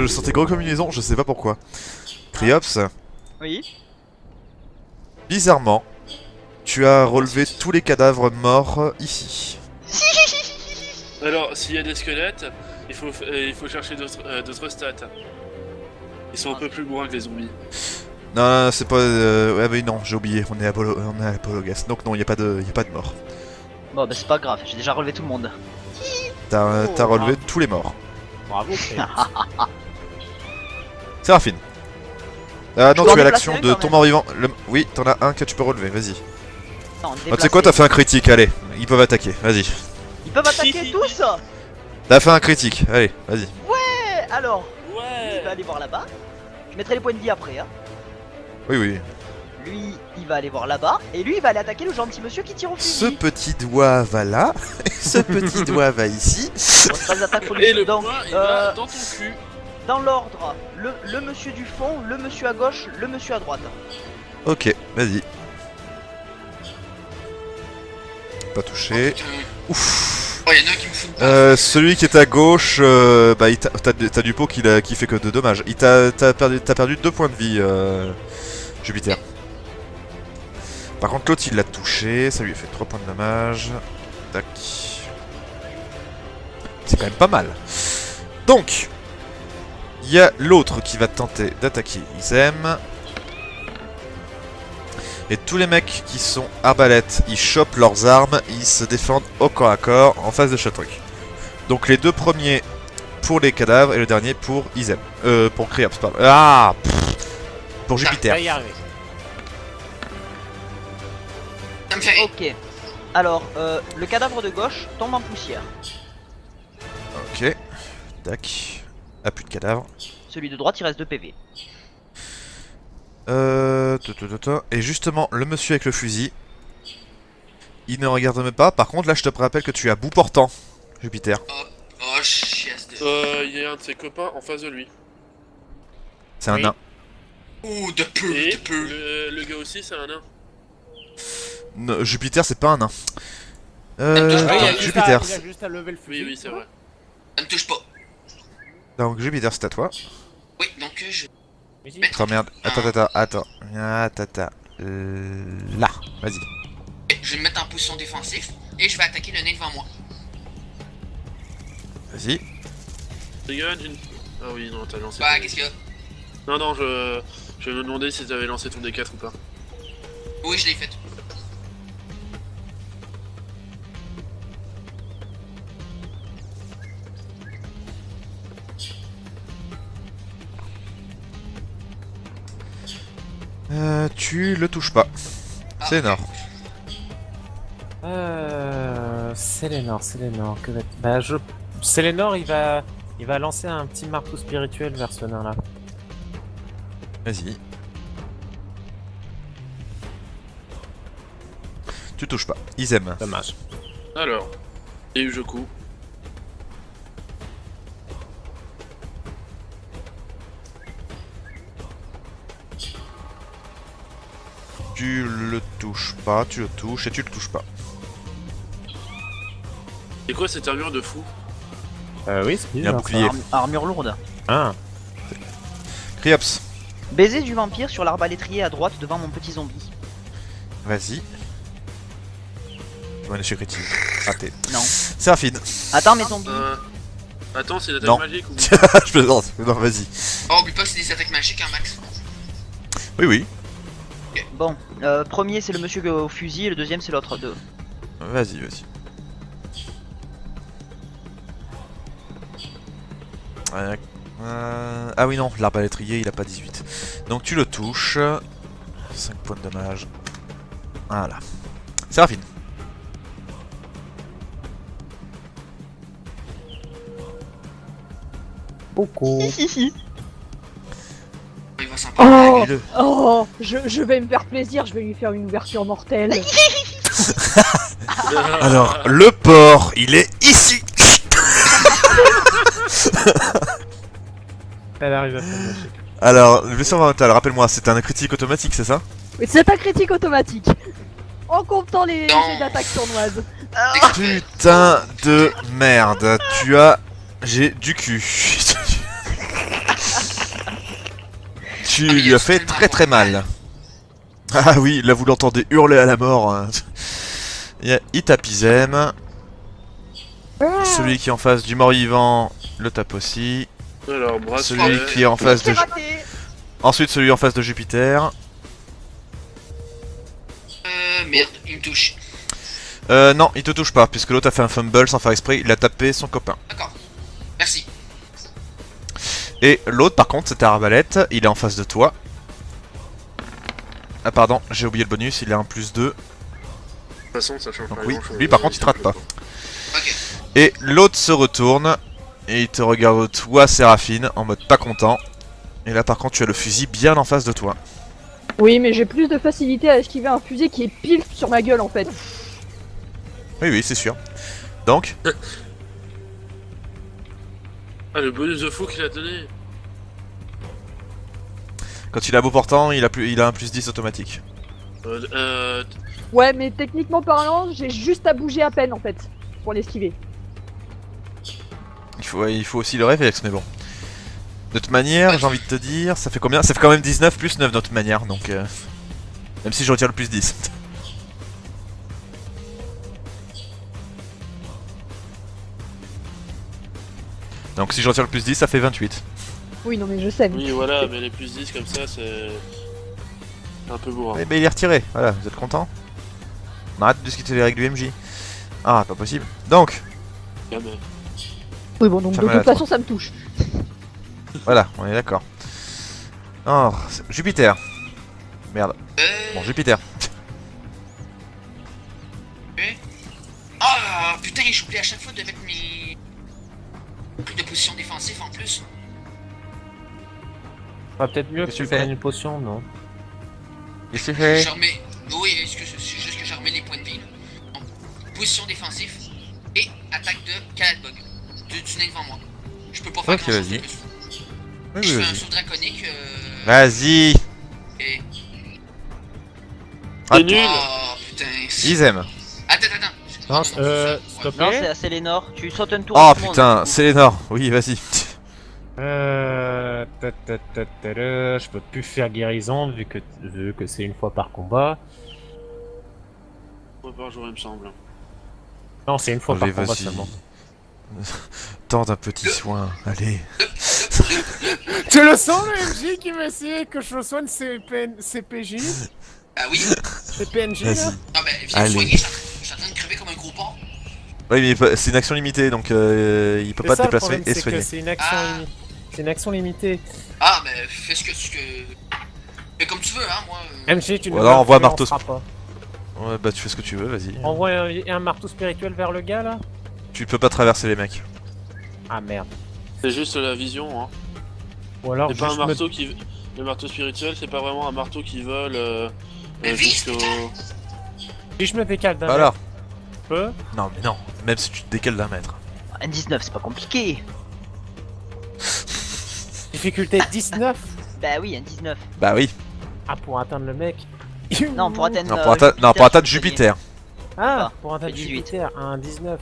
je sentais gros combinaison, je sais pas pourquoi. Criops, Oui. bizarrement, tu as relevé tous les cadavres morts ici. Alors, s'il y a des squelettes, il faut chercher d'autres stats. Ils sont un peu plus loin que les zombies. Non, c'est pas... Ouais, mais non, j'ai oublié, on est à Apollogas. Donc non, y a pas de mort. Bon, bah c'est pas grave, j'ai déjà relevé tout le monde. T'as relevé tous les morts. Bravo, Créops. Séraphine. peux Non, en tu as déplacer l'action un, de quand ton même. mort-vivant. Oui, t'en as un que tu peux relever, vas-y. Attends, Tu sais quoi, t'as fait un critique, allez. Ils peuvent attaquer, vas-y. Ils peuvent attaquer tous. T'as fait un critique, allez, vas-y. Alors, lui, il va Ouais. aller voir là-bas. Je mettrai les points de vie après, hein. Oui, oui. Lui, il va aller voir là-bas. Et lui, il va aller attaquer le gentil monsieur qui tire au Ce fusil. petit doigt va là. Ce petit doigt va ici. Bon, c'est pas des attaques pour Et lui. le Donc, point, il va dans ton cul. dans l'ordre, le monsieur du fond, le monsieur à gauche, le monsieur à droite. Ok, vas-y. Pas touché. Putain. Ouf. Oh, y'en a un qui me fout de Celui qui est à gauche, bah t'as du pot qui fait que de dommages. T'as perdu 2 points de vie, Jupiter. Par contre l'autre il l'a touché, ça lui a fait 3 points de dommage. Tac. C'est quand même pas mal. Donc, il y a l'autre qui va tenter d'attaquer Izem. Et tous les mecs qui sont arbalètes, ils chopent leurs armes, ils se défendent au corps à corps en face de Shatruck. Donc les deux premiers pour les cadavres et le dernier pour Izem. Pour Criops, pardon. Ah pff, pour Jupiter. Va y arriver. Ça me fait rire. Ok. Alors, le cadavre de gauche tombe en poussière. Ok. Tac. Ah, plus de cadavres. Celui de droite, il reste 2 PV. Et justement, le monsieur avec le fusil, il ne regarde même pas. Par contre, là, je te rappelle que tu es à bout portant, Jupiter. Oh, chiasse de... Il y a un de ses copains en face de lui. C'est un Oui. nain. Ouh, de peu, Et de peu. le gars aussi, c'est un nain. Jupiter, c'est pas un nain. Oui, Donc, Jupiter. Il a juste à lever le fusil. Oui, c'est vrai. Ça me touche pas. Donc, Jupiter, c'est à toi. Oui, donc je... Vas-y. Attends, merde. Attends. Là, vas-y. Je vais me mettre en position défensif et je vais attaquer le nez devant moi. Vas-y. Les gars, d'une... Ah oui, non, t'as lancé. Bah, qu'est-ce qu'il y a? Non, je me demandais si t'avais lancé ton D4 ou pas. Oui, je l'ai fait. Tu le touches pas. Ah, C'est ok. énorme. Sélénor, que va... Bah Sélénor, il va lancer un petit marteau spirituel vers ce nain là. Vas-y. Tu touches pas. Izem. Dommage. Alors, et je couds. Tu le touches pas, tu le touches et tu le touches pas. C'est quoi cette armure de fou? Oui, c'est Il y a un bizarre. bouclier. Armure lourde. Ah. Criops. Baiser du vampire sur l'arbalétrier à droite devant mon petit zombie. Vas-y. Tu vas un échec critique. Raté. Non. Séraphine. Attends, mes zombies. Attends, c'est l'attaque Non. magique ou... Je plaisante. Non, vas-y. Oh, oublie pas que c'est des attaques magiques, hein, Max. Oui, oui. Bon, premier c'est le monsieur au fusil et le deuxième c'est l'autre. Deux. Vas-y, vas-y. Ah oui, non, l'arbalétrier il a pas 18. Donc tu le touches. 5 points de dommage. Voilà. Séraphine. Beaucoup. Il va s'en Oh, prendre. Dis-le. oh, je vais me faire plaisir, je vais lui faire une ouverture mortelle. Alors, le porc, il est ici. Elle arrive à faire le chèque. Alors, le blessure mentale, rappelle-moi, c'est un critique automatique, c'est ça? Mais c'est un critique automatique. En comptant les Non. jets d'attaque sournoise. Putain de merde, tu as... J'ai du cul. Tu lui as fait très mal. Ah oui, là vous l'entendez hurler à la mort. Hein. Il tape Izem. Celui qui est en face du mort-vivant le tape aussi. Alors, bracelet. Celui qui est en face C'est de... raté. Ensuite celui en face de Jupiter. Merde, il me touche. Non, il te touche pas, puisque l'autre a fait un fumble sans faire exprès, il a tapé son copain. D'accord. Merci. Et l'autre par contre, c'était Arbalète, il est en face de toi. Ah pardon, j'ai oublié le bonus, il est en +2. De toute façon, ça change Donc pas oui, grand-chose. lui par contre il te rate pas. Ok. Et l'autre se retourne, et il te regarde toi Séraphine, en mode pas content. Et là par contre tu as le fusil bien en face de toi. Oui, mais j'ai plus de facilité à esquiver un fusil qui est pile sur ma gueule en fait. Oui oui, c'est sûr. Donc, Ah, le bonus de fou qu'il a donné. quand il a beau portant, il a un +10 automatique. Ouais, mais techniquement parlant, j'ai juste à bouger à peine en fait pour l'esquiver. Il faut aussi le réflexe, mais bon. De toute manière, j'ai envie de te dire, ça fait combien? Ça fait quand même 19 plus 9 de toute manière, donc... Même si je retire le +10. Donc si je retire le +10, ça fait 28. Oui, non, mais je sais. Oui, voilà, mais les +10 comme ça, c'est un peu bourrin. Eh ben il est retiré, voilà, vous êtes content? On arrête de discuter des règles du MJ. Ah, pas possible. Donc, Quand même. Oui, bon, donc de Ça m'a toute la façon, ça me touche. voilà, on est d'accord. Oh, Jupiter. Merde. Bon, Jupiter. Ah putain, j'oublie à chaque fois de mettre mes trucs de position défensive en plus. Ah, peut-être mieux que Qu'est-ce que tu tu fais prennes une potion, non? Qu'est-ce que tu fais? Je remets. Oui, c'est juste que je remets les points de vie. Là. Donc, position défensive et attaque de Kaladbog. Du nez devant moi. Je peux pas faire Ok, grand chose de vas-y. plus. Oui, Je oui, fais un vas-y. saut draconique Vas-y. et. Ah, C'est nul. Oh putain. Izem. Attends. Non, s'il te Non, plaît. c'est à Sélénor. Tu sautes un tour. Oh à tout le monde, putain, du coup. c'est Lénore. Oui, vas-y. Je peux plus faire guérison vu que c'est une fois par combat. On va par jour, il me semble. Non, c'est une fois par Allez, combat vas-y. seulement. Tente un petit soin, allez. Tu le sens le MJ qui veut essayer que je soigne ses PJ, Ah oui. ses PNJ là? Vas-y. Non, mais viens Allez. me soigner, je suis en train de crever comme un gros porc. Oui, mais c'est une action limitée, donc il peut C'est pas ça, te le déplacer problème, et c'est soigner. que c'est une action Ah. c'est une action limitée. Ah, mais fais ce que. Fais comme tu veux, hein, moi. MJ, tu ne Ou alors envoie un tu marteau lanceras pas. Ouais, bah tu fais ce que tu veux, vas-y. Envoie un marteau spirituel vers le gars là? Tu peux pas traverser les mecs. Ah merde. C'est juste la vision, hein. Ou alors C'est pas un juste me- marteau qui. Le marteau spirituel, c'est pas vraiment un marteau qui vole Mais vise, jusqu'au. Si je me décale d'un Alors. mètre, je peux? Non, mais non. Même si tu te décales d'un mètre. Un 19, c'est pas compliqué. Difficulté 19? Bah oui, un 19. Bah oui. Ah, pour atteindre le mec? Non, pour atteindre. Non, pour atteindre Jupiter. Ah, Ah, pour atteindre 18. Jupiter, un 19.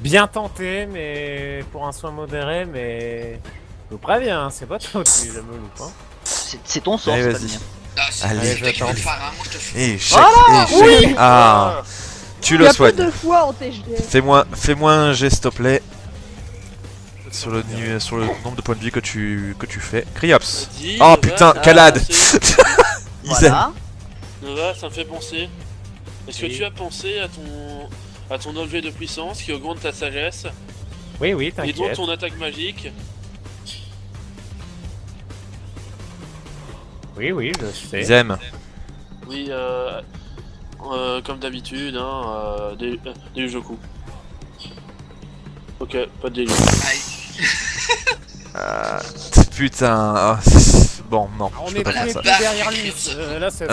Bien tenté, mais pour un soin modéré, mais... Je vous préviens, hein, c'est pas toi qui le me loupe, hein. C'est ton sort, Allez, c'est pas le vas-y. mien. Ah, c'est Allez, c'est toi qui j'attends. peux le faire, hein, moi je te fais. Et chèque, Ah, tu Il y le a pas soignes. deux fois en TGD. Fais-moi un jet, s'il te plaît. Sur le nombre de points de vie que tu fais. Cryops. Dis, Oh Nova, putain, ça Calade. me fait penser- Voilà. Nova, ça me fait penser. Est-ce que Oui. tu as pensé à ton objet de puissance qui augmente ta sagesse Oui, oui, et donc t'inquiète. ton attaque magique? Oui, oui, je sais. Ils aiment. Oui, comme d'habitude, hein, des Ujoku. Ok, pas de délire. Putain. Bon, non. On je est peux pas tous faire les ça. deux derrière lui. Là, c'est...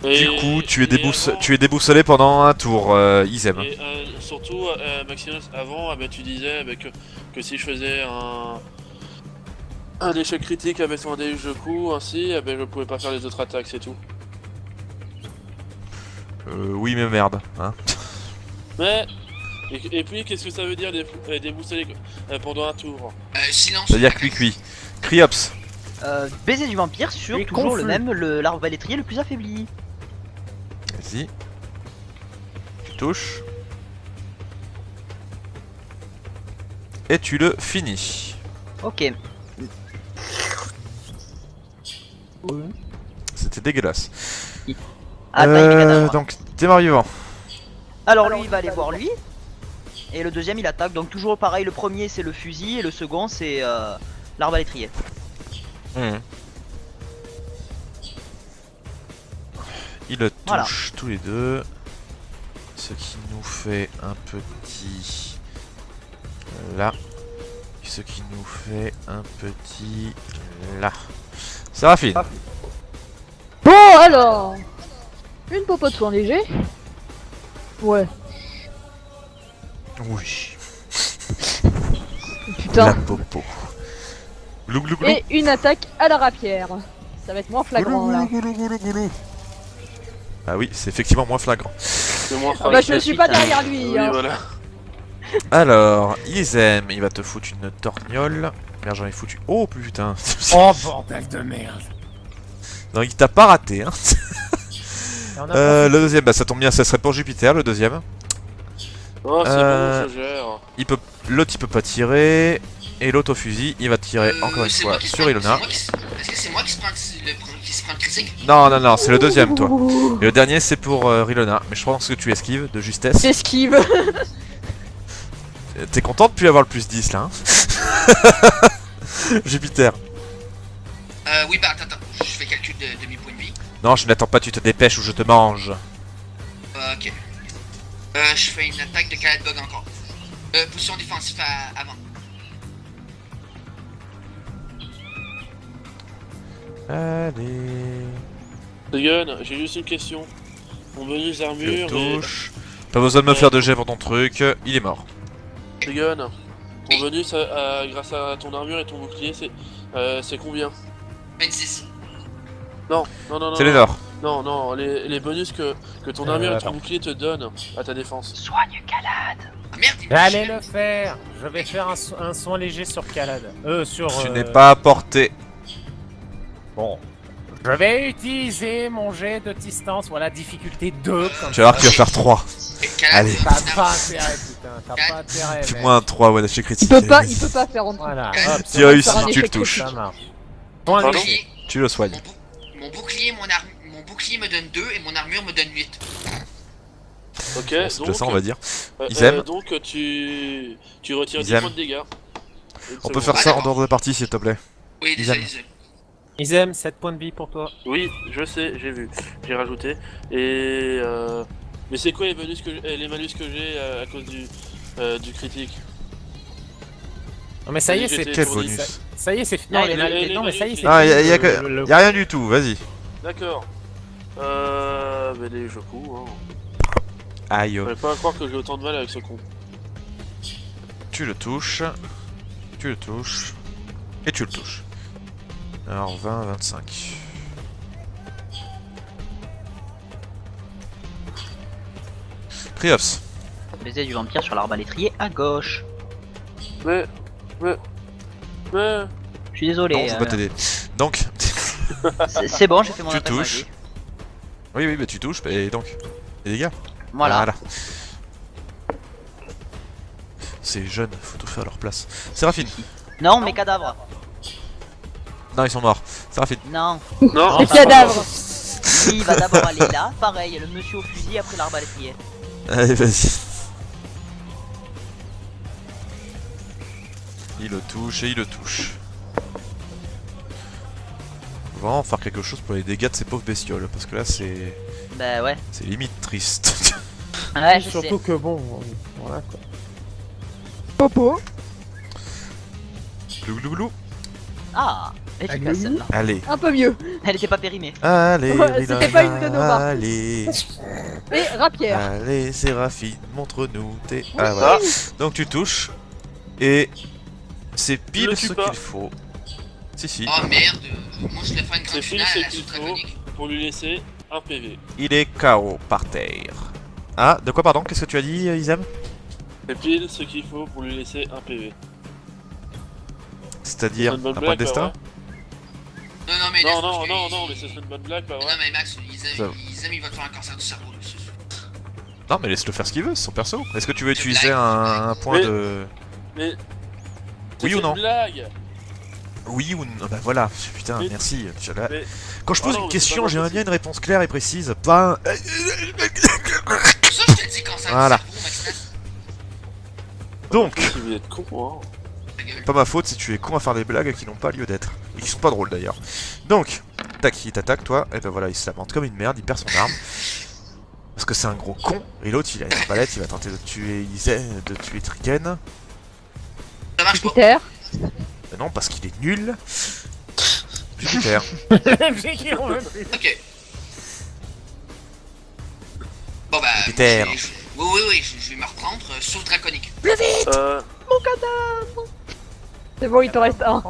Du Et- coup, tu et es déboussolé pendant un tour, Izem. Et surtout, Maximus, avant, bah, tu disais bah, que si je faisais un échec critique avec ton Ujoku ainsi, bah, je pouvais pas faire les autres attaques, c'est tout. Oui, mais merde. Hein. Mais, et puis, qu'est-ce que ça veut dire déboussoler pendant un tour? Silence. C'est-à-dire cuit-cuit. Criops. Baiser du vampire sur Il est toujours le confus. même, l'arbalétrier le plus affaibli. Vas-y. Tu touches. Et tu le finis. Ok. C'était dégueulasse. Attaque des cadavres. Donc, démarre vivant. Alors lui il va aller voir lui. Et le deuxième il attaque, donc toujours pareil, le premier c'est le fusil et le second c'est l'arbalétrier. Il le touche Voilà. tous les deux. Ce qui nous fait un petit... Là. Ce qui nous fait un petit... Là. Séraphine. Bon, alors. Une popo de soin léger. Ouais. Oui. La Putain. popo. Glou glou glou. Et une attaque à la rapière. Ça va être moins flagrant là. Ah oui, c'est effectivement moins flagrant. C'est moins Ah bah je suis pas derrière lui. Oui, hein. voilà. Alors, Izem, il va te foutre une torgnole. Merde, j'en ai foutu. Oh putain. Oh bordel de merde. Non, il t'a pas raté. Hein. Et on a Le deuxième, bah ça tombe bien, ça serait pour Jupiter, le deuxième. Oh, c'est Euh, bon, je gère. L'autre, il peut pas tirer. Et l'autre au fusil, il va tirer encore une c'est fois moi qui se sur prends- Ilona. Est-ce que c'est moi qui se prend le critique? Non, non, non, c'est le deuxième, toi. Et le dernier, c'est pour Rilona. Mais je pense que tu esquives de justesse. J'esquive. T'es content de plus avoir le plus 10 là, hein. Jupiter. Oui, bah attends, je fais calcul de mes points de vie. Non, je n'attends pas, tu te dépêches ou je te mange. Ok. Je fais une attaque de Caladbug encore. Position défensive avant. Allez. Tegun, j'ai juste une question. Mon bonus Je armure touche. Pas besoin de me faire de jet pour ton truc. Il est mort. et... Tegun, ton bonus grâce à ton armure et ton bouclier, c'est combien? 26. Non, non, non, non. C'est les Nord. Non, non, les bonus que ton armure et ton attends. bouclier te donnent à ta défense. Soigne Calade. Ah merde, il Allez le faire. Je vais faire un soin léger sur Calade. Sur... Tu n'es pas à portée. Bon. Je vais utiliser mon jet de distance. Voilà, difficulté 2. Comme Tu vas voir qu'il va faire 3. Allez. T'as pas intérêt, putain. T'as pas intérêt. mec. Fais-moi un 3, ouais, chez critique. Il peut pas faire en dessous. Voilà. Tu Hop, Tu réussis, faire un tu effet le touches. ça marche. Soin Pardon léger. Tu le soignes. Mon bouclier, mon bouclier me donne 2 et mon armure me donne 8. Ok, Bon, c'est déjà ça, on va dire. euh, Ils aiment. donc tu retires Ils 10 aiment. points de dégâts. On peut faire ça en dehors de la partie, s'il te plaît. Oui, Ils désolé, aiment. désolé. Ils aiment 7 points de vie pour toi. Oui, je sais, j'ai vu, j'ai rajouté. Et mais c'est quoi les bonus les malus que j'ai à cause du critique? Non mais ça y est, c'est... Quel Pour bonus? Ça y est, c'est... Non, Non, les non mais ça y est, c'est... Ah, y'a le- y a rien du tout, vas-y. D'accord. Mais des jeux coups, hein. Aïe. Je pas à croire que j'ai autant de mal avec ce con. Tu le touches. Tu le touches. Et tu le touches. Alors 20, 25. Triops. Baiser du vampire sur l'arbalétrier à gauche. Mais... Je suis désolé. Non, je peux pas t'aider. Donc, C'est bon, j'ai fait mon tu attaque touches. magique. Oui, oui, bah tu touches, et donc. Les dégâts. Voilà. Ces jeunes, faut tout faire à leur place. Séraphine. Non, mes cadavres. Non, ils sont morts. Séraphine. Non. Non, Les cadavres. Lui, il va d'abord aller là. Pareil, le monsieur au fusil après l'arbalétrier. Allez, vas-y. Il le touche et il le touche. Faut vraiment faire quelque chose pour les dégâts de ces pauvres bestioles, parce que là c'est Bah ouais. limite triste. Ouais, je sais. Surtout que bon, voilà quoi. Popo. Glou glou glou. Ah, efficace celle-là. Allez. Un peu mieux. Elle était pas périmée. Allez, Ouais, c'était pas une de nos marques. allez, Et rapière. allez, Séraphine, montre-nous tes... Ah voilà. Donc tu touches, et c'est pile Le ce tue pas. qu'il faut. Si, Oh merde, moi je vais faire une c'est grande pile finale ce à la qu'il soupe faut draconique. pour lui laisser un PV. il est KO par terre. Ah, de quoi pardon? Qu'est-ce que tu as dit, Isam? C'est pile ce qu'il faut pour lui laisser un PV. C'est-à-dire C'est une bonne un point de blague, destin. Non, non, mais Non, laisse, non, parce que- non, mais ce serait une bonne blague, pas Non, vrai. mais Max, Ça- Isam, il va te faire un cancer du cerveau, là, c'est sûr. Non, mais laisse-le faire ce qu'il veut, c'est son perso. Est-ce que tu veux C'est utiliser blague. un point Mais- de... Mais. Oui c'est ou non? une blague. Oui ou non? Bah voilà, putain, Mais- merci. mais- Quand je pose Oh non, une mais question, c'est pas j'aimerais bien une réponse claire et précise, pas un... Pour ça, je te dis cancer Voilà. du cerveau, Max. Donc, Tu veux être con, hein. Ta gueule. pas ma faute si tu es con à faire des blagues qui n'ont pas lieu d'être. Et qui sont pas drôles d'ailleurs. Donc, tac, il t'attaque toi, et ben voilà, il se lamente comme une merde, il perd son arme. Parce que c'est un gros con, et l'autre il a une arbalète, il va tenter de tuer Isem, de tuer Triken. Ça marche pas. Jupiter. Mais non, parce qu'il est nul. Jupiter. Ok. Bon bah. Jupiter. moi, oui, je vais me reprendre. Sauf draconique. C'est bon, il te reste un.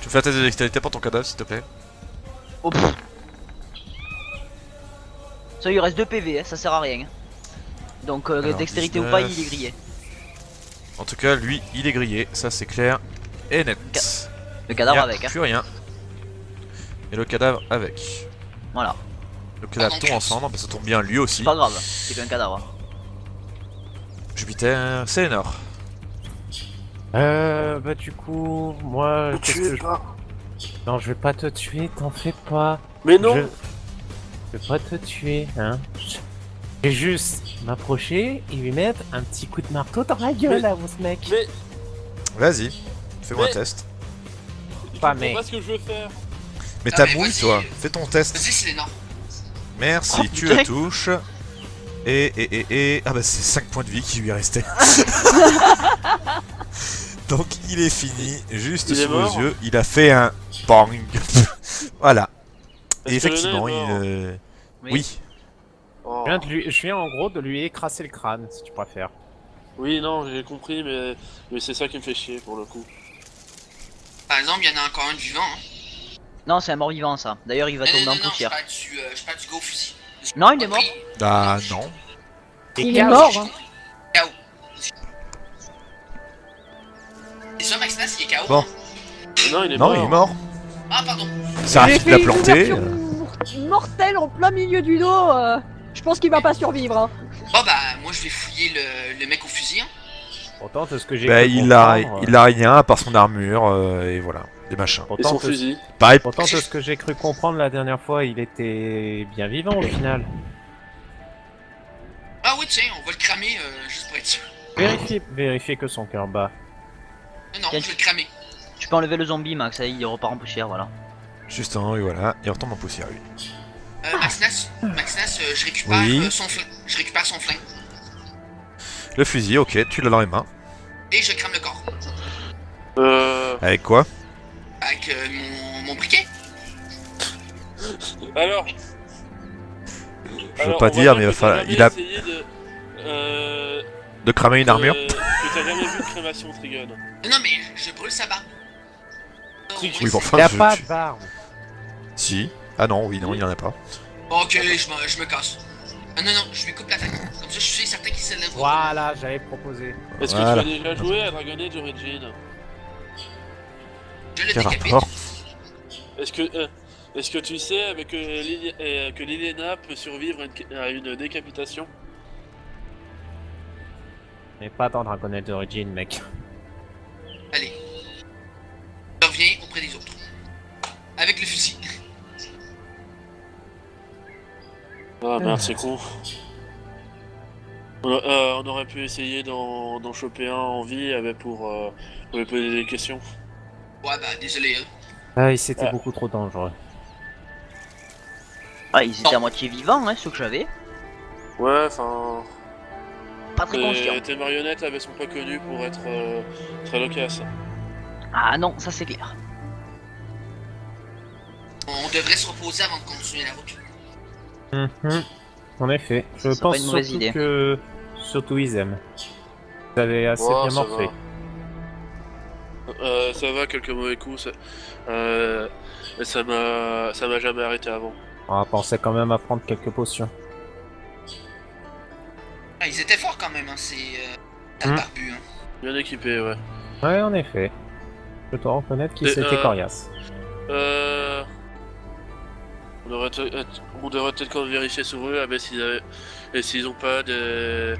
Tu fais un test de dextérité pour ton cadavre s'il te plaît. Oh, pff. Ça, il reste 2 PV, hein, ça sert à rien. Donc, Alors, dextérité 19. ou pas, il est grillé. En tout cas, lui, il est grillé, ça c'est clair et net. Le cadavre Y a avec, hein. plus rien. Et le cadavre avec. Voilà. Le cadavre Pardon, tombe en cendres, bah, ça tombe bien lui aussi. C'est pas grave, c'est qu'un cadavre. Jupiter, Sélénor. Bah du coup, moi, qu'est-ce que je... Non, je vais pas te tuer, t'en fais pas. Mais non. Je vais pas te tuer, hein. Je vais juste m'approcher et lui mettre un petit coup de marteau dans la gueule, Mais- là, ce mec. Mais. Vas-y, fais-moi un Mais- test. Tu Pas comprends mais. pas ce que je veux faire. Mais Ah, t'as mais mouille vas-y. toi, fais ton test. Vas-y, c'est énorme. Merci, Oh, tu putain. le touches. Et... Ah bah c'est 5 points de vie qui lui restaient. Donc il est fini, juste Il est sous mort vos yeux. Il a fait un bang. Voilà. Et Est-ce que le effectivement, nain est mort Oui. Oh. Je viens en gros de lui écraser le crâne, si tu préfères. Oui, non, j'ai compris, mais c'est ça qui me fait chier pour le coup. Par exemple, il y en a encore un de vivant. Hein. Non, c'est un mort vivant, ça. D'ailleurs, il va tomber en je poussière. parle du gars au fusil. Non, il est mort. Ah non. Il est mort. Hein. KO. C'est ça, Max Nas, il est KO. Bon. Non, il est Non, mort. il est mort. Ah, pardon. Ça J'ai a fait la une planter. ouverture mortelle en plein milieu du dos. Je pense qu'il va pas survivre. Hein. Bon, bah, moi, je vais fouiller le mec au fusil. Hein. Pourtant, de ce que j'ai Bah, cru il a comprendre, rien à part son armure et voilà, des machins. Et pourtant, son de- fusil. Pareil. pourtant, de ce que j'ai cru comprendre la dernière fois, il était bien vivant au final. Ah, oui, tiens, on va le cramer juste pour être sûr. Vérifiez que son cœur bat. Non, non, Tiens. je vais le cramer. Tu peux enlever le zombie, Max, ça, il repart en poussière, voilà. Justement, et voilà, il retombe en poussière lui. Max Nas, je récupère Oui. son flingue. Je récupère son flingue. Le fusil, ok, tu l'as dans les mains. Et je crame le corps. Avec quoi? Avec mon briquet. Alors. Je veux pas dire, mais il va falloir. Il a essayé de cramer une armure. que t'as jamais vu de crémation, Trigun. Non, mais je brûle sa barbe. Oui, Oui, bon, Il enfin, a je- pas tu- de barbe. Si. Ah non, oui, non, il y en a pas. Ok, je me casse. Ah non, non, je lui coupe la tête. Comme ça, je suis certain qu'il se lève. Voilà, j'avais proposé. Est-ce Voilà. que tu as déjà joué à Dragon Age Origin? Je le Quel décapite. rapport? Est-ce que tu sais avec que Liliana peut survivre à une décapitation? Mais pas dans Dragon Age Origin, mec. Allez. Je reviens auprès des autres. Avec le fusil. Ah merde, c'est con. On aurait pu essayer d'en choper un en vie pour lui poser des questions. Ouais, bah, désolé. Hein. Ah, c'était Ah. beaucoup trop dangereux. Ah, ils étaient à moitié vivants, hein, ceux que j'avais. Ouais, enfin. Pas très conscients. Tes marionnettes elles sont pas connues pour être très loquaces. Ah non, ça c'est clair. On devrait se reposer avant de continuer la route. Mhm. En effet, je C'est pas pense une mauvaise surtout idée. que... Surtout ils aiment. Vous avez assez Oh, bien ça morflé. Ça va, quelques mauvais coups. Mais ça m'a jamais arrêté avant. On va penser quand même à prendre quelques potions. ils étaient forts quand même, hein, c'est le barbu. Hein. Bien équipé, ouais. Ouais, en effet. Je dois reconnaître qu'il c'était coriace. On devrait peut-être quand même vérifier sur eux, s'ils ont pas des...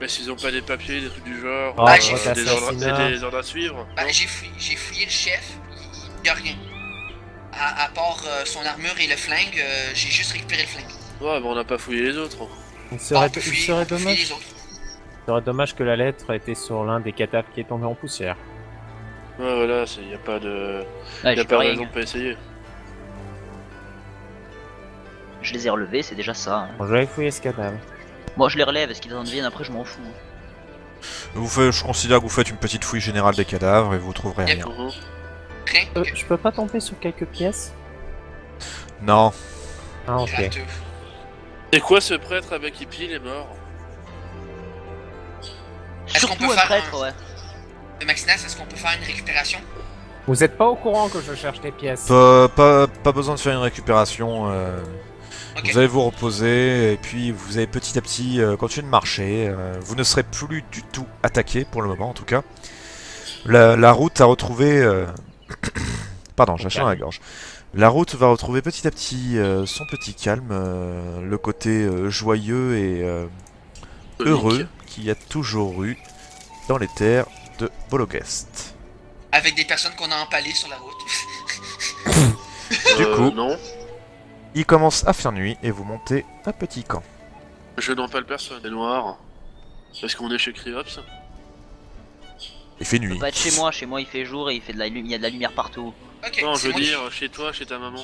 s'ils ont pas des papiers, des trucs du genre, Oh, j'ai des ordres à suivre. Bah, non j'ai fouillé le chef, il y a rien. À part son armure et le flingue, j'ai juste récupéré le flingue. Ouais, mais on n'a pas fouillé les autres. Il On serait, peut il fouiller- serait on peut fouiller dommage. les autres. Il serait dommage que la lettre ait été sur l'un des cadavres qui est tombé en poussière. Ouais, voilà, y a pas de... Ouais, y j'y a peux pas de rien. raison de pas essayer. Je les ai relevés, c'est déjà ça. Hein. Bon, je vais aller fouiller ce cadavre. Moi je les relève, est-ce qu'ils en deviennent après je m'en fous. Je considère que vous faites une petite fouille générale des cadavres et vous trouverez Yep. rien. Mhm. Rien que Je peux pas tomber sur quelques pièces? Non, Ah, ok. gratteux. C'est quoi ce prêtre avec qui pile est mort? Est-ce qu'on Surtout peut un faire prêtre, un- ouais. Maxinas, est-ce qu'on peut faire une récupération? Vous êtes pas au courant que je cherche les pièces? pas besoin de faire une récupération. Ok. Vous allez vous reposer et puis vous allez petit à petit continuer de marcher. Vous ne serez plus du tout attaqué pour le moment en tout cas. La route a retrouvé... Pardon, j'ai un chat dans la gorge. La route va retrouver petit à petit son petit calme, le côté joyeux et heureux qu'il y a toujours eu dans les terres de Bologest. Avec des personnes qu'on a empalées sur la route. Du coup, Non, il commence à faire nuit et vous montez un petit camp. je n'empale personne. C'est noir. Est-ce qu'on est chez Criops? Il fait Je peux nuit. pas être chez moi il fait jour et il fait il y a de la lumière partout. Ok, Non, c'est je veux moi qui- dire chez toi, chez ta maman.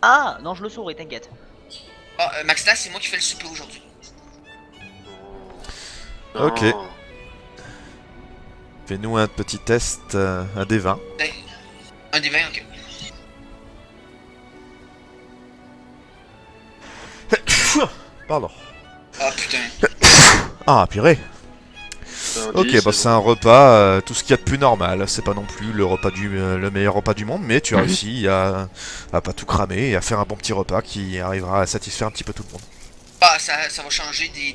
Ah non je le saurai, t'inquiète. Ah, Maxinas, c'est moi qui fais le souper aujourd'hui. Ok. Non. Fais-nous un petit test, un des 20. Un des 20, ok. Pardon. Ah putain. Ah, purée. C'est un Ok, 10, bah c'est un repas, tout ce qu'il y a de plus normal. C'est pas non plus le meilleur repas du monde, mais tu as réussi à pas tout cramer et à faire un bon petit repas qui arrivera à satisfaire un petit peu tout le monde. Ah, ça va changer des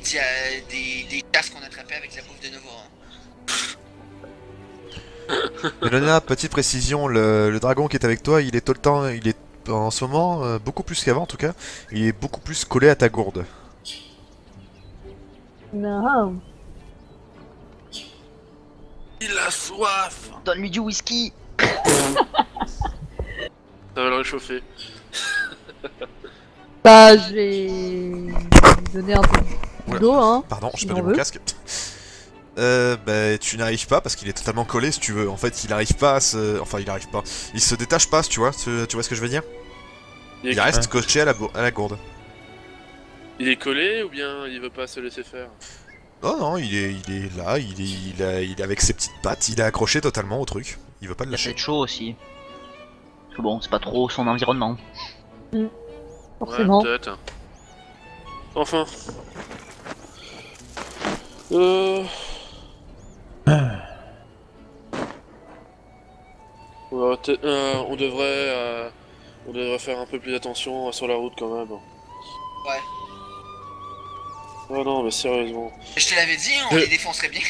chasses qu'on attrapait avec la bouffe de Nova. Hein. Je vais donner une petite précision, le dragon qui est avec toi, il est tout le temps, il est en ce moment, beaucoup plus qu'avant en tout cas, il est beaucoup plus collé à ta gourde. Non. Il a soif. Donne-lui du whisky. Ça va le réchauffer. Bah, je vais lui donner un peu d'eau, hein. Pardon, je Il perds en mon veut. casque. Bah tu n'arrives pas parce qu'il est totalement collé si tu veux. En fait, il arrive pas à se... Enfin, il arrive pas. Il se détache pas, tu vois ce que je veux dire? Il reste coché à la gourde. Il est collé ou bien il veut pas se laisser faire? Non, non, il est là, il est avec ses petites pattes, il est accroché totalement au truc. Il veut pas le Il a lâcher. peut-être chaud aussi. Parce que bon, c'est pas trop son environnement. Forcément. Ouais, peut-être. Enfin. Ouais, on devrait faire un peu plus attention sur la route quand même. Ouais. Oh non, mais sérieusement. Je te l'avais dit, hein, on les défoncerait bien.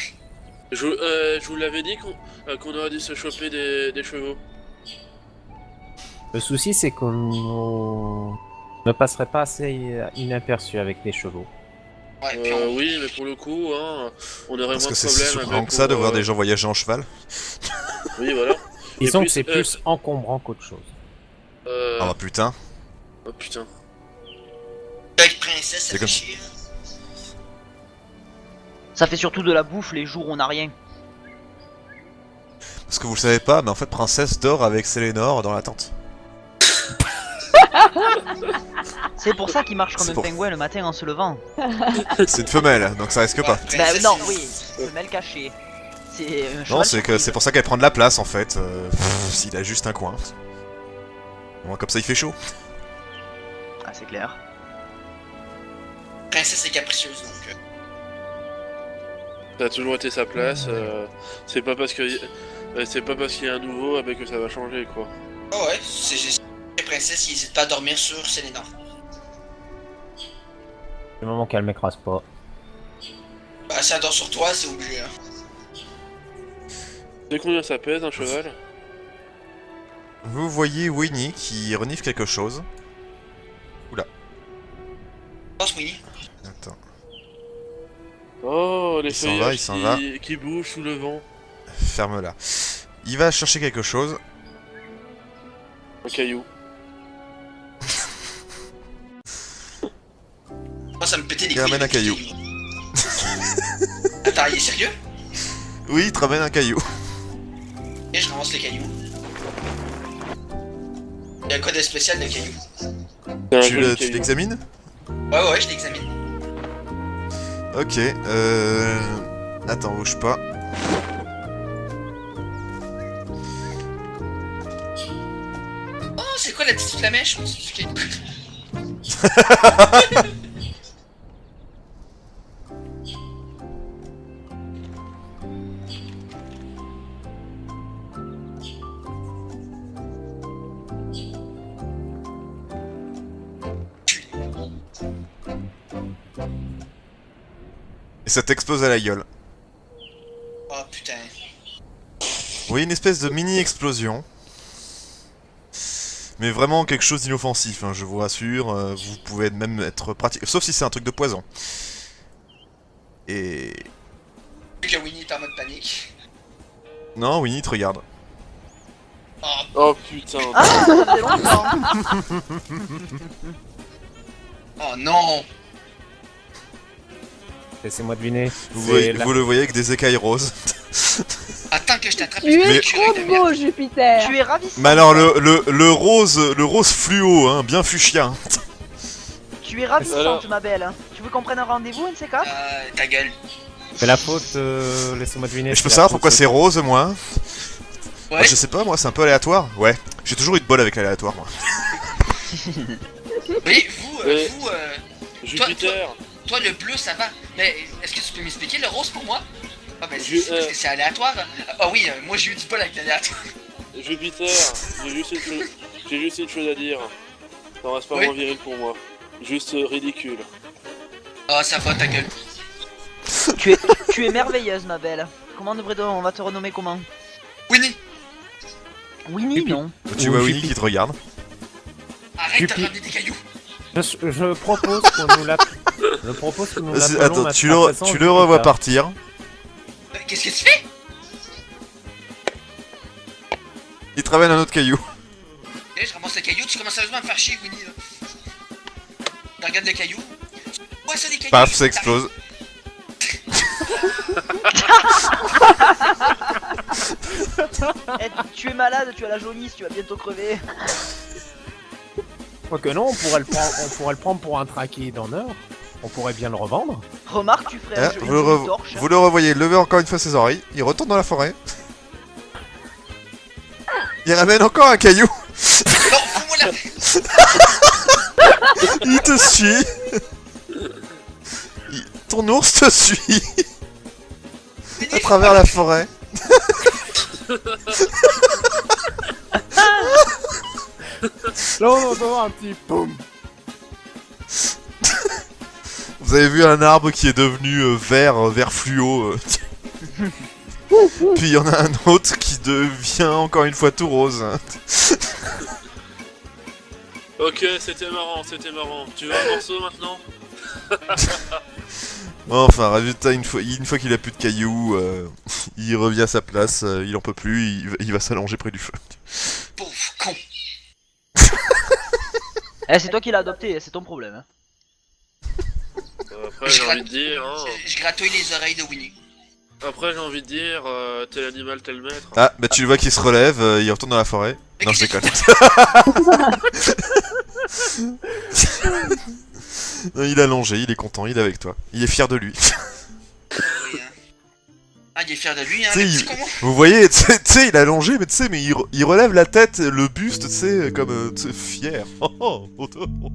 Je vous l'avais dit qu'on aurait dû se choper des chevaux. Le souci, c'est qu'on ne passerait pas assez inaperçu avec les chevaux. Ouais, puis on... Oui, mais pour le coup, hein, on aurait Parce moins que de c'est si problèmes surprenant avec que ça de pour, voir des gens voyager en cheval. Oui, voilà. Disons puis, que c'est plus encombrant qu'autre chose. Ah bah putain. Oh putain. Avec princesse, ça C'est fait comme- chier. Ça fait surtout de la bouffe les jours où on a rien. Parce que vous le savez pas, mais en fait Princesse dort avec Sélénor dans la tente. C'est pour ça qu'il marche comme C'est un pour- pingouin le matin en se levant. C'est une femelle, donc ça risque pas. Bah Princesse, non, c'est- oui, femelle cachée. C'est un Non, cheval c'est surprise. pour ça qu'elle prend de la place en fait. S'il a juste un coin. Bon, comme ça il fait chaud. Ah, c'est clair. Princesse est capricieuse, donc... Ça a toujours été sa place. C'est pas parce qu'il y a un nouveau que ça va changer quoi. Oh ouais, c'est juste que princesse, il hésite pas à dormir sur Sélénor. Du moment qu'elle m'écrase pas. Bah, ça dort sur toi, c'est obligé. Hein. C'est combien ça pèse un cheval? Vous voyez Winnie qui renifle quelque chose. Pense, Winnie. Attends. Oh, les Il s'en va, il s'en va. feuillages qui bougent sous le vent. Ferme-la. Il va chercher quelque chose. Un caillou. Moi, ça me pétait les Il couilles. ramène un caillou. Attends, il est sérieux? Oui, il te ramène un caillou. Et je ramasse les cailloux. Il y a quoi de spécial de cailloux? C'est un Tu joli tu caillou. l'examines? Ouais, je l'examine. Ok, Attends, bouge pas. Oh, c'est quoi la petite flamèche? Et ça t'explose à la gueule. Oh putain. Oui, une espèce de mini-explosion. Mais vraiment quelque chose d'inoffensif, hein, je vous rassure. Vous pouvez même être pratique. Sauf si c'est un truc de poison. Et... Vu que Winnie est en mode panique. Non, Winnie te regarde. Oh, Oh putain. Ah, ça fait longtemps. oh non. Laissez-moi deviner. Vous, C'est voyez- la- vous le voyez avec des écailles roses. Attends que je t'attrape. Tu es Mais- trop beau, Jupiter. Tu es ravissant. Mais alors le rose fluo, hein, bien fuchsia. Tu es ravissante, Alors- ma belle. Tu veux qu'on prenne un rendez-vous, un de ces quatre? Ta gueule. C'est la faute, laissez-moi deviner. Et je peux c'est la savoir faute pourquoi de- c'est rose, moi? Ouais. Ah, je sais pas, moi, c'est un peu aléatoire. Ouais, j'ai toujours eu de bol avec l'aléatoire, moi. Oui, Ouais. vous, Jupiter. toi le bleu ça va. Mais est-ce que tu peux m'expliquer le rose pour moi? Ah bah Je- c'est parce que c'est aléatoire. Ah oui, moi j'ai eu du bol avec l'aléatoire. Jupiter. J'ai juste une chose à dire. Ça reste pas Oui. moins viril pour moi. Juste ridicule. Oh ça va ta gueule. Tu es merveilleuse, ma belle. Comment on va te renommer comment? Winnie, Winnie, non. Tu Ou vois Jupi. Winnie qui te regarde. arrête Jupi. de ramener des cailloux. Je propose qu'on nous l'appelle. Je propose que nous l'appelons Attends, maintenant tu à présent le revois Jupiter. partir. Qu'est-ce que tu fais? Il te ramène un autre caillou. Eh, je ramasse le caillou, tu commences sérieusement à me faire chier Winnie là. Je regarde le caillou. Ouais ça des cailloux. Paf, ça explose. Eh, tu es malade, tu as la jaunisse, tu vas bientôt crever. Quoique non, on pourrait le prendre pour un traqué d'honneur. On pourrait bien le revendre. Remarque, tu ferais Ah, une vous, le jolie torche. vous le revoyez lever encore une fois ses oreilles. Il retourne dans la forêt. Il ramène encore un caillou. Non, fous-moi la... Il te suit. Ton ours te suit à travers la forêt. Là, on entend un petit boum. Vous avez vu un arbre qui est devenu vert fluo. Puis il y en a un autre qui devient encore une fois tout rose. Ok, c'était marrant, c'était marrant. Tu veux un morceau maintenant? Enfin, résultat, une fois qu'il a plus de cailloux, il revient à sa place, il en peut plus, il va s'allonger près du feu. Pauvre con. Eh, c'est toi qui l'as adopté, c'est ton problème. Hein. Après, j'ai envie de dire, hein. Je gratouille les oreilles de Winnie. Après, j'ai envie de dire, tel animal, tel maître. Ah, bah tu le vois qu'il se relève, il retourne dans la forêt. Mais Non, je qu'est-ce déconne. Non, il est allongé, il est content, il est avec toi. Il est fier de lui. Oui, hein. Ah, il est fier de lui, hein, Tu sais, le petit il- con. Vous voyez, tu sais, il est allongé, mais tu sais, mais il relève la tête, le buste, tu sais, comme tu sais, fier. Oh, oh, oh, oh.